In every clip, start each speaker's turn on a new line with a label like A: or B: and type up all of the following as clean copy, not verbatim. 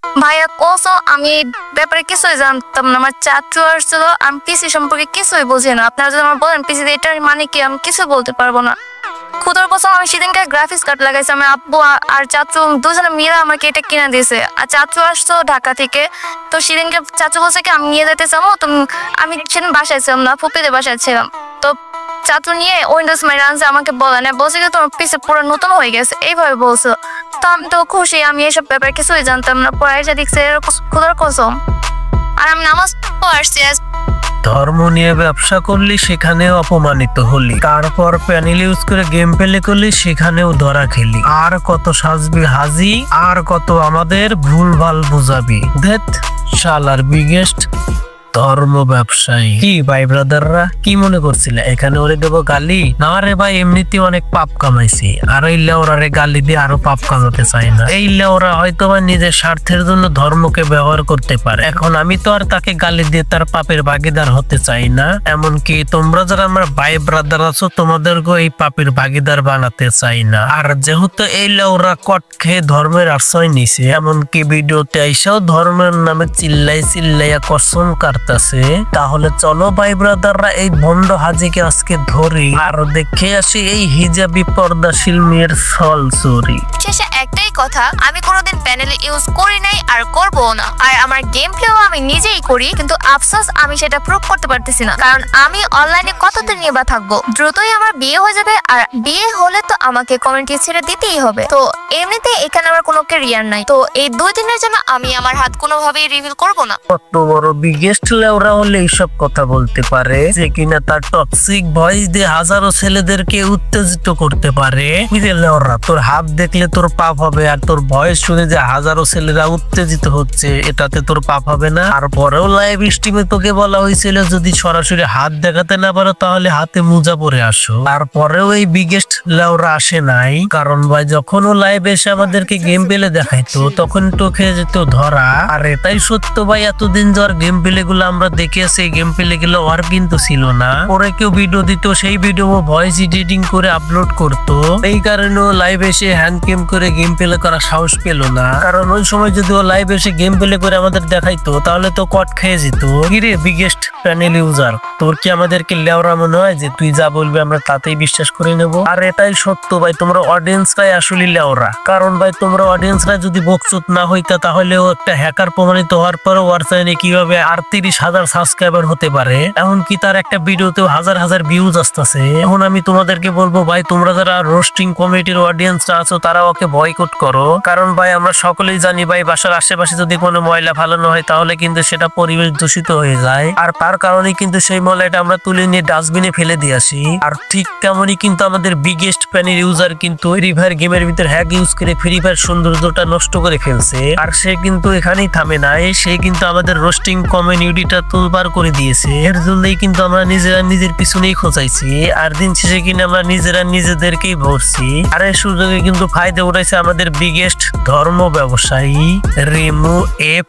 A: ভাইয়া কোসো আমি ব্যাপারে কিছুই জানতাম না। আমার চাচু আসছিল, আমি পিসি সম্পর্কে কিছুই বুঝি না। আপনারা যদি আমার বলেন পিসি এটার মানে কি, আমি কিছু বলতে পারবো না। খুদার কসম আমি সেদিনকে গ্রাফিক্স কার্ড লাগাইছি। আমার আব্বু আর চাচু দুজনে মিলে আমাকে এটা কিনে দিয়েছে। আর চাচু আসছো ঢাকা থেকে, তো সেদিনকে চাচু বলছে কি আমি নিয়ে যেতে চাবো। তো আমি সেদিন বাসায় ছিলাম না, ফুপিদের বাসায় ছিলাম। তো চাচু নিয়ে উইন্ডোজ মাই রানছে, আমাকে বলে না, বলছে কি তোমার পিসে পুরো নতুন হয়ে গেছে, এইভাবে বলছো। তো আমি তো খুশি, আমি এসব ব্যাপারে কিছুই জানতাম না। পরে এসে দেখছে খুদার কসম। আর আমি নামাজ পড়ছি।
B: ধর্ম নিয়ে ব্যবসা করলি সেখানেও অপমানিত হলি, তারপর প্যানেল ইউজ করে গেম প্লে করলি সেখানেও ধরা খেলি। আর কত সাজবি হাজি, আর কত আমাদের ভুলভাল বুঝাবি। ধ্যাৎ শালার বিগেস্ট ধর্ম ব্যবসায়ী। কি ভাই ব্রাদাররা কি মনে করছিলে এখানে ওরে দেবো গালি? না রে ভাই, এমনিতে অনেক পাপ কামাইছি, আর এই লেওরারে গালি দিয়ে আরো পাপ কামাতে চাই না। এই লেওরা হয়তো বা নিজের স্বার্থের জন্য ধর্মকে ব্যবহার করতে পারে। এখন আমি তো আর তাকে গালি দিয়ে তার পাপের ভাগিদার হতে চাই না। এমনকি তোমরা যারা আমার ভাই ব্রাদার আছো তোমাদেরকেও এই পাপের ভাগিদার বানাতে চাই না। আর যেহেতু এই লেওরা কট খেয়ে ধর্মের আশ্রয় নিছে, এমনকি ভিডিওতে আইসাও ধর্মের নামে চিল্লাইয়া কসম কাটতাছে, তাহলে চলো ভাই ব্রাদাররা এই ভণ্ড হাজিকে আজকে ধরি আর দেখে আসি এই হিজাবি পর্দাশীল মেয়ের ছল চুরি।
A: শেষে একটাই কথা, আমি কোনোদিন প্যানেল ইউজ করি নাই আর করবো না। আর আমার গেম প্লেও আমি নিজেই করি, কিন্তু আফসোস আমি সেটা প্রুভ করতে পারতেছি না, কারণ আমি অনলাইনে কতদিন নিয়ে বা থাকবো। দ্রুতই আমার বিয়ে হয়ে যাবে, আর বিয়ে হলে তো আমাকে কমিউনিটি ছেড়ে দিতেই হবে। তো এমনিতে এখানে আমার কোনো ক্যারিয়ার নাই, তো এই 2 দিনের জন্য আমি আমার হাত কোনোভাবেই রিভিল করবো না।
B: কত বড় বিগেস্ট লেওরা হলে এইসব কথা বলতে পারে, যে কিনা তার টক্সিক ভয়েস দিয়ে হাজারো ছেলেদেরকে উত্তেজিত করতে পারে। বুঝলে লেওরা, তোর হাত দেখলে তোর পাপ হবে, আর তোর ভয়েস শুনে যে হাজারো ছেলেরা উত্তেজিত হচ্ছে এটাতে তোর পাপ হবে না। আর পরেও লাইভ স্ট্রিমে তোকে বলা হয়েছিল যদি সরাসরি হাত দেখাতে না পারো তাহলে হাতে মোজা পরে আসো। তারপরেও এই বিগেস্ট লেওরা আসে নাই, কারণ ভাই যখন ও লাইভ এসে আমাদেরকে গেম প্লে দেখাইতো তখন তোকে যেত ধরা। আর এটাই সত্য ভাই, এতদিন যার গেম প্লে গুলো আমরা দেখে আসি, গেম প্লে গুলো আর কিন্তু ছিল না। পরে কেউ ভিডিও দিত, সেই ভিডিও ভয়েস এডিটিং করে আপলোড করতো। এই কারণে ও লাইভ এসে হ্যান্ড গেম করে গেম প্লে করার সাহস পেল না, কারণ ওই সময় যদি ও লাইভ এসে গেম প্লে করে আমাদের দেখাইতো তাহলে তো কট খেয়ে যেত। কিরে বিগেস্ট প্যানেল ইউজার, তোর কি আমাদেরকে লেওরা মনে হয় যে তুই যা বলবি আমরা তাতেই বিশ্বাস করে নেব? আর এটাই সত্য ভাই, তোমরা অডিয়েন্সরাই আসলে লেওরা। কারণ ভাই তোমরা অডিয়েন্সরা যদি বকচুত না হইতা তাহলে ও একটা হ্যাকার প্রমাণিত হওয়ার পরও ওর চ্যানেলে কিভাবে 38,000 সাবস্ক্রাইবার হতে পারে, এমনকি তার একটা ভিডিওতেও হাজার হাজার ভিউজ আসতেছে। এখন আমি তোমাদেরকে বলবো ভাই, তোমরা যারা রোস্টিং কমিটির অডিয়েন্সরা আছো তারা ওকে বয়কট করো। কারণ ভাই আমরা সকলেই জানি ভাই, বাসার আশেপাশে যদি কোনো ময়লা ফালানো হয় তাহলে কিন্তু সেটা পরিবেশ দূষিত হয়ে যায়, আর তার কারণে কিন্তু সেই ময়লাটা আমরা তুলে নিয়ে ডাস্টবিনে ফেলে দিয়ে আসি। আর ঠিক তেমনই কিন্তু আমাদের বিগেস্ট প্যানেল ইউজার কিন্তু ফ্রি ফায়ার গেমের ভিতর হ্যাক ইউজ করে ফ্রি ফায়ার সৌন্দর্যটা নষ্ট করে ফেলছে। আর সে কিন্তু এখানেই থামে নাই, সে কিন্তু আমাদের রোস্টিং কমিউনিটিটা তোলবার করে দিয়েছে। এর জন্যই কিন্তু আমরা নিজেরা নিজের পিছনেই খোঁচাইছি, আর দিন শেষে কিন্তু আমরা নিজেরা নিজেদেরকেই ভরছি। আর এই সুযোগে কিন্তু ফায়দা উঠাইছে আমাদের বিগেস্ট ধর্ম ব্যবসায়ী রিমু এফ।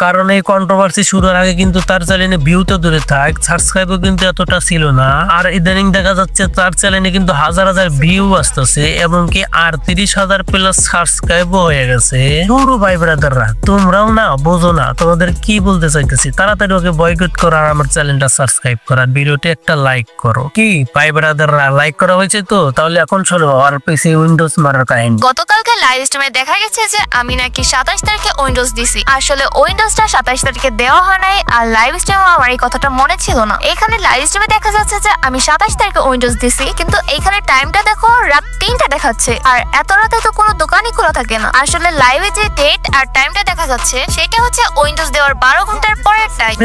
B: কারণ এই কন্ট্রোভার্সি শুরুর আগে কিন্তু তার চ্যানেলে ভিউ তো দূরে থাক, সাবস্ক্রাইবও কিন্তু এতটা ছিল না। আর ইদানিং দেখা যাচ্ছে তার চ্যানেলে কিন্তু হাজার হাজার ভিউ আসতেছে, এমনকি 38,000 প্লাস সাবস্ক্রাইবও হয়ে গেছে। পুরো ভাই ব্রাদাররা তোমরাও না বোঝো না, তোমাদের কি বলতে চাইতেছি, তাড়াতাড়ি ওকে বয়কট করো আর আমার চ্যানেলটা সাবস্ক্রাইব করো, আর ভিডিওতে একটা লাইক করো। কি ভাই ব্রাদাররা লাইক করা হয়েছে তো? তাহলে এখন শোনো আর পিসি উইন্ডোজ মারার কাহিনী।
A: গতকালকে লাইভ স্ট্রিমে দেখা গেছে যে আমি নাকি 27 তারিখে উইন্ডোজ দিছি। আসলে উইন্ডোজটা 27 তারিখে দেওয়া হয় নাই, আর লাইভ স্ট্রিমে আমার এই কথাটা মনে ছিল না। এখানে লাইভ স্ট্রিমে দেখা যাচ্ছে যে আমি 27 তারিখে উইন্ডোজ দিছি, কিন্তু এখানে টাইমটা দেখো রাত 3টা দেখাচ্ছে, আর এত রাতে তো কোনো দোকানই খোলা থাকে না। আসলে লাইভে যে ডেট আর টাইমটা দেখা যাচ্ছে সেটা হচ্ছে উইন্ডোজ দেওয়ার 12 ঘন্টার পরের টাইম।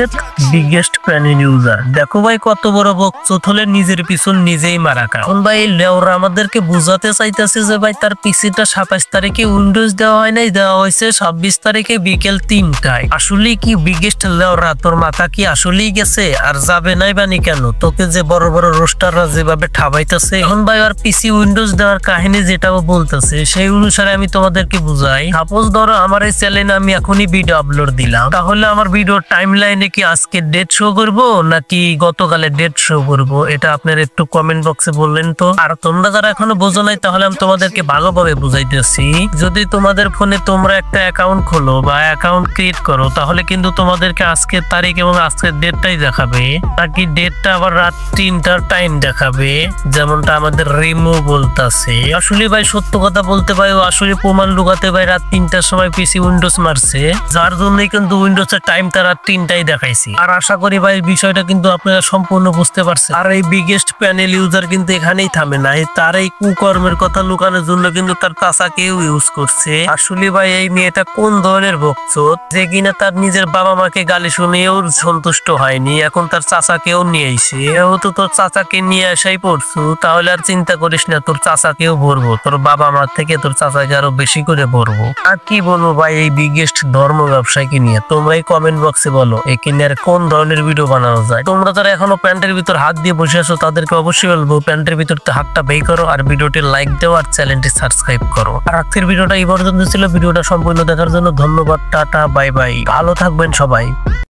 B: বিগেস্ট প্যানেল ইউজার দেখো ভাই কত বড় বকচোদ হলে নিজের পিছন নিজেই মারা খায়। এখন ভাই লেওরা আমাদেরকে বুঝাতে চাইতেছে যে ভাই তার পিসিটা 27 তারিখে উইন্ডোজ দেওয়া হয় নাই, দেওয়া হয়েছে 26 তারিখে বিকেল 3টায়। আসলে কি বিগেস্ট লেওরা, তোর মাথা কি আসলেই গেছে? আর যাবে নাই বানি কেন? তোকে যে বড় বড় রোস্টাররা যেভাবে ঠাবাইতেছে, এখন ভাই আর পিসি উইন্ডোজ দেওয়ার কাহিনী যেটাও বলতেছে সেই অনুসারে আমি তোমাদেরকে বুঝাই। সাপোজ ধরো আমার এই চ্যানেলে আমি এখনই ভিডিও আপলোড দিলাম, তাহলে আমার ভিডিওর টাইম লাইনে কি আজকে ডেট শো করবো নাকি গতকালের ডেট শো করবো? এটা আপনার একটু কমেন্ট বক্সে বললেন তো। আর তোমরা যারা এখনো বোঝো নাই তাহলে আমি তোমাদেরকে ভালোভাবে বুঝাইতে বলতেছি, যদি তোমাদের ফোনে তোমরা একটা অ্যাকাউন্ট খোলো বা অ্যাকাউন্ট ক্রিয়েট করো, তাহলে কিন্তু তোমাদেরকে আজকের তারিখ এবং আজকের ডেটটাই দেখাবে, নাকি ডেটটা আবার রাত 3টার টাইম দেখাবে, যেমনটা আমাদের রিমু বলতাছে। আসলে ভাই সত্য কথা বলতে ভাই ও আসলে প্রমাণ লুকাতে ভাই রাত 3টার সময় পিসি উইন্ডোজ মারছে, যার জন্যই কিন্তু উইন্ডোজের টাইমটা রাত 3টাই দেখাইছি। আর আশা করি ভাই বিষয়টা কিন্তু আপনারা সম্পূর্ণ বুঝতে পারছেন। আর এই বিগেস্ট প্যানেল ইউজার কিন্তু এখানেই থামে নাই, তার এই কুকর্মের কথা লুকানোর জন্য কিন্তু তার চাচাকেও ইউজ করছে। আসলে ভাই এই মেয়েটা কোন ধরনের বকচোদ যে কিনা তার নিজের বাবা মাকে গালি শুনেও সন্তুষ্ট হয়নি, এখন তার চাচাকেও নিয়ে আইছে। যেহেতু তোর চাচাকে নিয়ে আসাই পড়ছু, তাহলে আর চিন্তা করিস না, তোর চাচাকেও ভরবো, তোর বাবা মা থেকে তোর চাচাকে আরো বেশি করে ভরবো। আর কি বলবো ভাই এই বিগেস্ট ধর্ম ব্যবসায়ীকে নিয়ে, তোমরাই কমেন্ট বক্সে বলো একে নিয়ে আর কোন ধরনের ভিডিও বানানো যায়। তোমরা যারা এখনো প্যান্টের ভিতর হাত দিয়ে বসে আছো তাদেরকে অবশ্যই বলবো প্যান্টের ভিতর হাতটা বের করো, আর ভিডিওটি লাইক দাও, আর চ্যানেলটি সাবস্ক্রাইব করো। আর আজকের ভিডিওটা এই পর্যন্ত ছিল। ভিডিওটা সম্পূর্ণ দেখার জন্য ধন্যবাদ। টাটা, বাই বাই, ভালো থাকবেন সবাই।